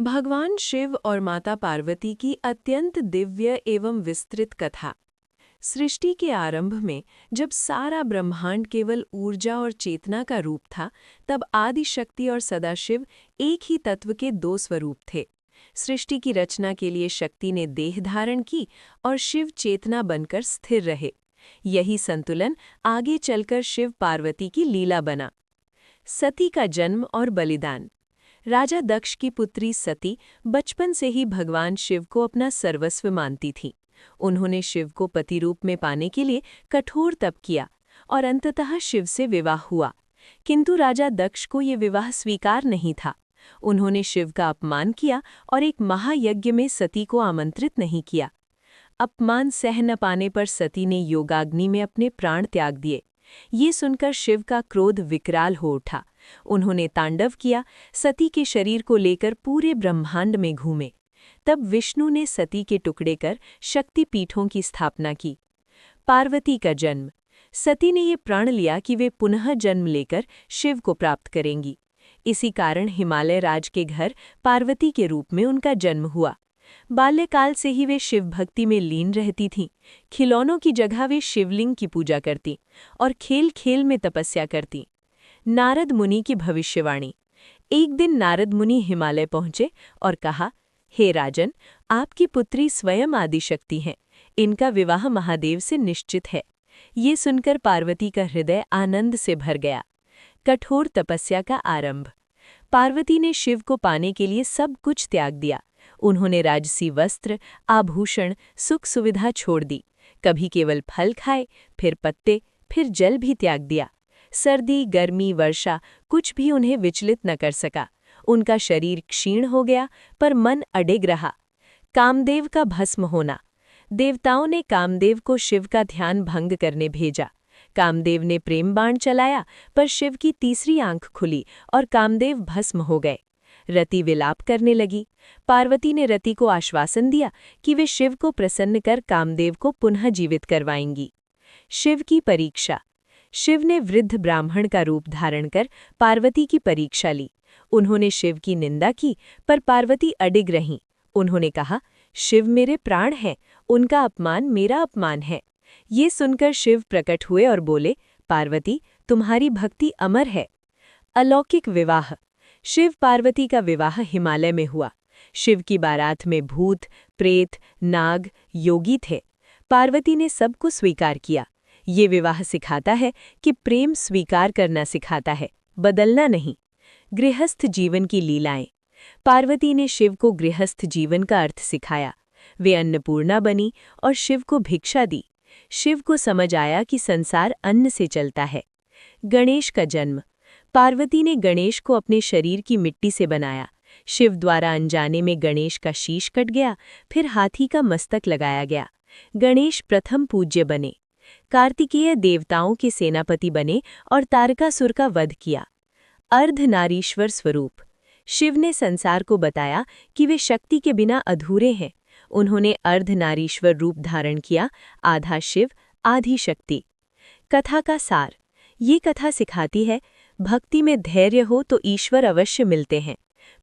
भगवान शिव और माता पार्वती की अत्यंत दिव्य एवं विस्तृत कथा। सृष्टि के आरंभ में जब सारा ब्रह्मांड केवल ऊर्जा और चेतना का रूप था, तब आदि शक्ति और सदाशिव एक ही तत्व के दो स्वरूप थे। सृष्टि की रचना के लिए शक्ति ने देह धारण की और शिव चेतना बनकर स्थिर रहे। यही संतुलन आगे चलकर शिव पार्वती की लीला बना। सती का जन्म और बलिदान। राजा दक्ष की पुत्री सती बचपन से ही भगवान शिव को अपना सर्वस्व मानती थी। उन्होंने शिव को पति रूप में पाने के लिए कठोर तप किया और अंततः शिव से विवाह हुआ। किंतु राजा दक्ष को ये विवाह स्वीकार नहीं था। उन्होंने शिव का अपमान किया और एक महायज्ञ में सती को आमंत्रित नहीं किया। अपमान सह न पाने पर सती ने योगाग्नि में अपने प्राण त्याग दिए। ये सुनकर शिव का क्रोध विकराल हो उठा। उन्होंने तांडव किया, सती के शरीर को लेकर पूरे ब्रह्मांड में घूमे। तब विष्णु ने सती के टुकड़े कर शक्तिपीठों की स्थापना की। पार्वती का जन्म। सती ने ये प्रण लिया कि वे पुनः जन्म लेकर शिव को प्राप्त करेंगी। इसी कारण हिमालय राज के घर पार्वती के रूप में उनका जन्म हुआ। बाल्यकाल से ही वे शिव भक्ति में लीन रहती थीं। खिलौनों की जगह वे शिवलिंग की पूजा करती और खेल खेल में तपस्या करती। नारद मुनि की भविष्यवाणी। एक दिन नारद मुनि हिमालय पहुंचे और कहा, हे राजन, आपकी पुत्री स्वयं आदिशक्ति हैं। इनका विवाह महादेव से निश्चित है। ये सुनकर पार्वती का हृदय आनंद से भर गया। कठोर तपस्या का आरंभ। पार्वती ने शिव को पाने के लिए सब कुछ त्याग दिया। उन्होंने राजसी वस्त्र, आभूषण, सुख सुविधा छोड़ दी। कभी केवल फल खाए, फिर पत्ते, फिर जल भी त्याग दिया। सर्दी, गर्मी, वर्षा कुछ भी उन्हें विचलित न कर सका। उनका शरीर क्षीण हो गया, पर मन अडिग रहा। कामदेव का भस्म होना। देवताओं ने कामदेव को शिव का ध्यान भंग करने भेजा। कामदेव ने प्रेम बाण चलाया, पर शिव की तीसरी आंख खुली और कामदेव भस्म हो गए। रति विलाप करने लगी। पार्वती ने रति को आश्वासन दिया कि वे शिव को प्रसन्न कर कामदेव को पुनः जीवित करवाएंगी। शिव की परीक्षा। शिव ने वृद्ध ब्राह्मण का रूप धारण कर पार्वती की परीक्षा ली। उन्होंने शिव की निंदा की, पर पार्वती अडिग रहीं। उन्होंने कहा, शिव मेरे प्राण हैं, उनका अपमान मेरा अपमान है। ये सुनकर शिव प्रकट हुए और बोले, पार्वती, तुम्हारी भक्ति अमर है। अलौकिक विवाह। शिव पार्वती का विवाह हिमालय में हुआ। शिव की बारात में भूत, प्रेत, नाग, योगी थे। पार्वती ने सबको स्वीकार किया। ये विवाह सिखाता है कि प्रेम स्वीकार करना सिखाता है, बदलना नहीं। गृहस्थ जीवन की लीलाएं। पार्वती ने शिव को गृहस्थ जीवन का अर्थ सिखाया। वे अन्नपूर्णा बनी और शिव को भिक्षा दी। शिव को समझ आया कि संसार अन्न से चलता है। गणेश का जन्म। पार्वती ने गणेश को अपने शरीर की मिट्टी से बनाया। शिव द्वारा अनजाने में गणेश का शीश कट गया, फिर हाथी का मस्तक लगाया गया। गणेश प्रथम पूज्य बने। कार्तिकेय देवताओं के सेनापति बने और तारकासुर का वध किया। अर्धनारीश्वर स्वरूप। शिव ने संसार को बताया कि वे शक्ति के बिना अधूरे हैं। उन्होंने अर्धनारीश्वर रूप धारण किया, आधा शिव, आधी शक्ति। कथा का सार। ये कथा सिखाती है, भक्ति में धैर्य हो तो ईश्वर अवश्य मिलते हैं।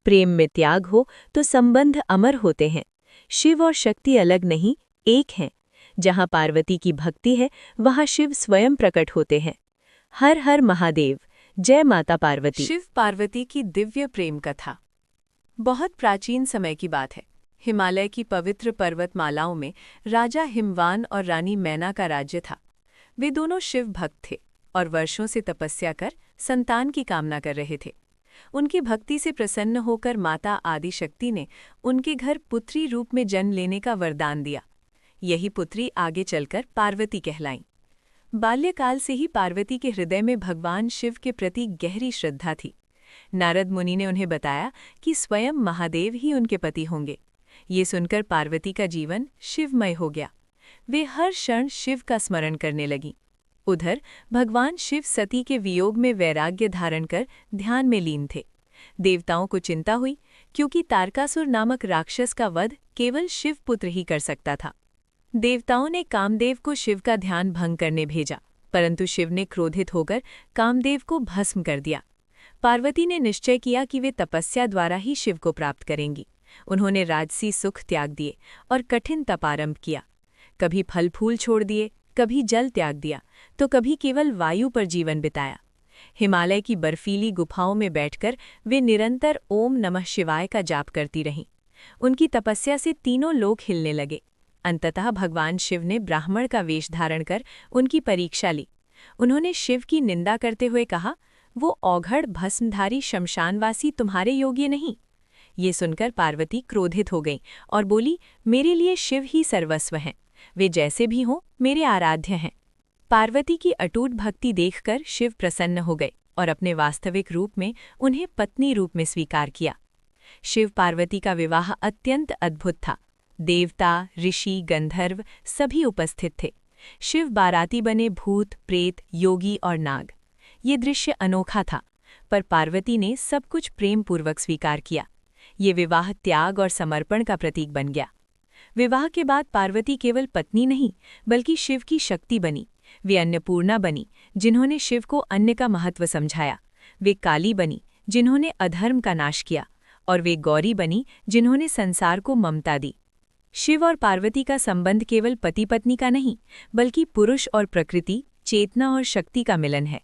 प्रेम में त्याग हो तो संबंध अमर होते हैं। शिव और शक्ति अलग नहीं, एक हैं। जहाँ पार्वती की भक्ति है, वहाँ शिव स्वयं प्रकट होते हैं। हर हर महादेव। जय माता पार्वती। शिव पार्वती की दिव्य प्रेम कथा। बहुत प्राचीन समय की बात है। हिमालय की पवित्र पर्वतमालाओं में राजा हिमवान और रानी मैना का राज्य था। वे दोनों शिव भक्त थे और वर्षों से तपस्या कर संतान की कामना कर रहे थे। उनकी भक्ति से प्रसन्न होकर माता आदिशक्ति ने उनके घर पुत्री रूप में जन्म लेने का वरदान दिया। यही पुत्री आगे चलकर पार्वती कहलाईं। बाल्यकाल से ही पार्वती के हृदय में भगवान शिव के प्रति गहरी श्रद्धा थी। नारद मुनि ने उन्हें बताया कि स्वयं महादेव ही उनके पति होंगे। ये सुनकर पार्वती का जीवन शिवमय हो गया। वे हर क्षण शिव का स्मरण करने लगीं। उधर भगवान शिव सती के वियोग में वैराग्य धारण कर ध्यान में लीन थे। देवताओं को चिंता हुई, क्योंकि तारकासुर नामक राक्षस का वध केवल शिव पुत्र ही कर सकता था। देवताओं ने कामदेव को शिव का ध्यान भंग करने भेजा, परंतु शिव ने क्रोधित होकर कामदेव को भस्म कर दिया। पार्वती ने निश्चय किया कि वे तपस्या द्वारा ही शिव को प्राप्त करेंगी। उन्होंने राजसी सुख त्याग दिए और कठिन तप आरंभ किया। कभी फल फूल छोड़ दिए, कभी जल त्याग दिया, तो कभी केवल वायु पर जीवन बिताया। हिमालय की बर्फीली गुफाओं में बैठकर वे निरंतर ओम नमः शिवाय का जाप करती रहीं। उनकी तपस्या से तीनों लोक हिलने लगे। अंततः भगवान शिव ने ब्राह्मण का वेश धारण कर उनकी परीक्षा ली। उन्होंने शिव की निंदा करते हुए कहा, वो औघड़ भस्मधारी शमशानवासी तुम्हारे योग्य नहीं। ये सुनकर पार्वती क्रोधित हो गईं और बोली, मेरे लिए शिव ही सर्वस्व हैं, वे जैसे भी हों मेरे आराध्य हैं। पार्वती की अटूट भक्ति देखकर शिव प्रसन्न हो गए और अपने वास्तविक रूप में उन्हें पत्नी रूप में स्वीकार किया। शिव पार्वती का विवाह अत्यंत अद्भुत था। देवता, ऋषि, गंधर्व सभी उपस्थित थे। शिव बाराती बने भूत, प्रेत, योगी और नाग। ये दृश्य अनोखा था, पर पार्वती ने सब कुछ प्रेम पूर्वक स्वीकार किया। ये विवाह त्याग और समर्पण का प्रतीक बन गया। विवाह के बाद पार्वती केवल पत्नी नहीं, बल्कि शिव की शक्ति बनी। वे अन्नपूर्णा बनी, जिन्होंने शिव को अन्न का महत्व समझाया। वे काली बनी, जिन्होंने अधर्म का नाश किया, और वे गौरी बनी, जिन्होंने संसार को ममता दी। शिव और पार्वती का संबंध केवल पति पत्नी का नहीं, बल्कि पुरुष और प्रकृति, चेतना और शक्ति का मिलन है।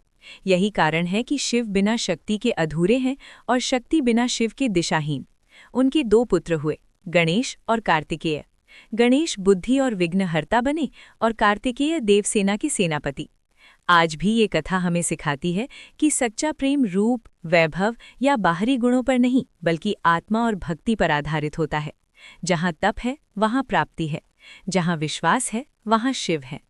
यही कारण है कि शिव बिना शक्ति के अधूरे हैं और शक्ति बिना शिव के दिशाहीन। उनके 2 पुत्र हुए, गणेश और कार्तिकेय। गणेश बुद्धि और विघ्नहर्ता बने और कार्तिकेय देवसेना के सेनापति। आज भी ये कथा हमें सिखाती है कि सच्चा प्रेम रूप, वैभव या बाहरी गुणों पर नहीं, बल्कि आत्मा और भक्ति पर आधारित होता है। जहाँ तप है वहाँ प्राप्ति है, जहाँ विश्वास है वहाँ शिव है।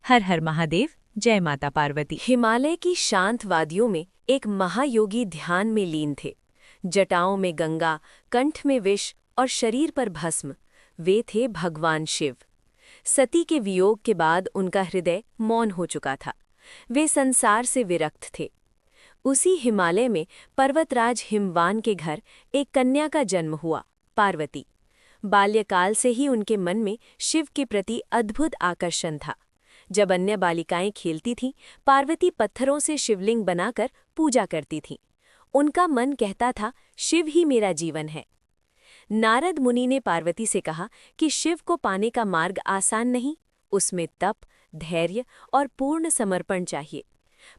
हर हर महादेव, जय माता पार्वती। हिमालय की शांत वादियों में एक महायोगी ध्यान में लीन थे। जटाओं में गंगा, कंठ में विष और शरीर पर भस्म। वे थे भगवान शिव। सती के वियोग के बाद उनका हृदय मौन हो चुका था। वे संसार से विरक्त थे। उसी हिमालय में पर्वतराज हिमवान के घर एक कन्या का जन्म हुआ, पार्वती। बाल्यकाल से ही उनके मन में शिव के प्रति अद्भुत आकर्षण था। जब अन्य बालिकाएं खेलती थीं, पार्वती पत्थरों से शिवलिंग बनाकर पूजा करती थीं। उनका मन कहता था, शिव ही मेरा जीवन है। नारद मुनि ने पार्वती से कहा कि शिव को पाने का मार्ग आसान नहीं, उसमें तप, धैर्य और पूर्ण समर्पण चाहिए।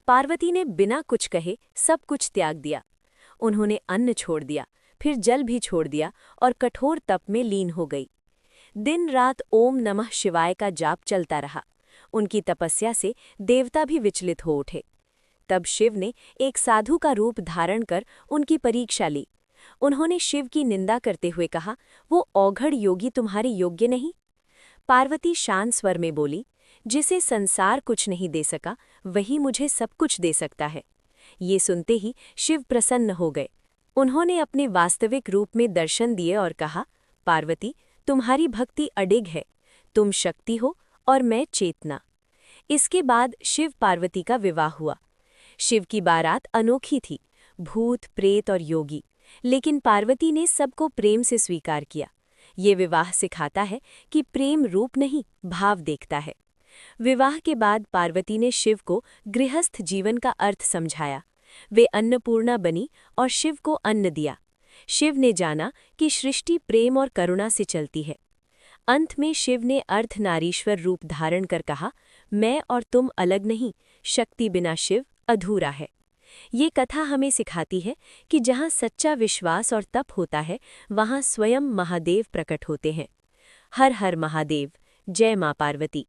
पार्वती ने बिना कुछ कहे सब कुछ त्याग दिया। उन्होंने अन्न छोड़ दिया, फिर जल भी छोड़ दिया और कठोर तप में लीन हो गई। दिन रात ओम नमः शिवाय का जाप चलता रहा। उनकी तपस्या से देवता भी विचलित हो उठे। तब शिव ने एक साधु का रूप धारण कर उनकी परीक्षा ली। उन्होंने शिव की निंदा करते हुए कहा, वो औघड़ योगी तुम्हारे योग्य नहीं। पार्वती शांत स्वर में बोली, जिसे संसार कुछ नहीं दे सका, वही मुझे सब कुछ दे सकता है। ये सुनते ही शिव प्रसन्न हो गए। उन्होंने अपने वास्तविक रूप में दर्शन दिए और कहा, पार्वती, तुम्हारी भक्ति अडिग है। तुम शक्ति हो और मैं चेतना। इसके बाद शिव पार्वती का विवाह हुआ। शिव की बारात अनोखी थी, भूत, प्रेत और योगी, लेकिन पार्वती ने सबको प्रेम से स्वीकार किया। ये विवाह सिखाता है कि प्रेम रूप नहीं, भाव देखता है। विवाह के बाद पार्वती ने शिव को गृहस्थ जीवन का अर्थ समझाया। वे अन्नपूर्णा बनी और शिव को अन्न दिया। शिव ने जाना कि सृष्टि प्रेम और करुणा से चलती है। अंत में शिव ने अर्धनारीश्वर रूप धारण कर कहा, मैं और तुम अलग नहीं, शक्ति बिना शिव अधूरा है। ये कथा हमें सिखाती है कि जहाँ सच्चा विश्वास और तप होता है, वहाँ स्वयं महादेव प्रकट होते हैं। हर हर महादेव, जय माँ पार्वती।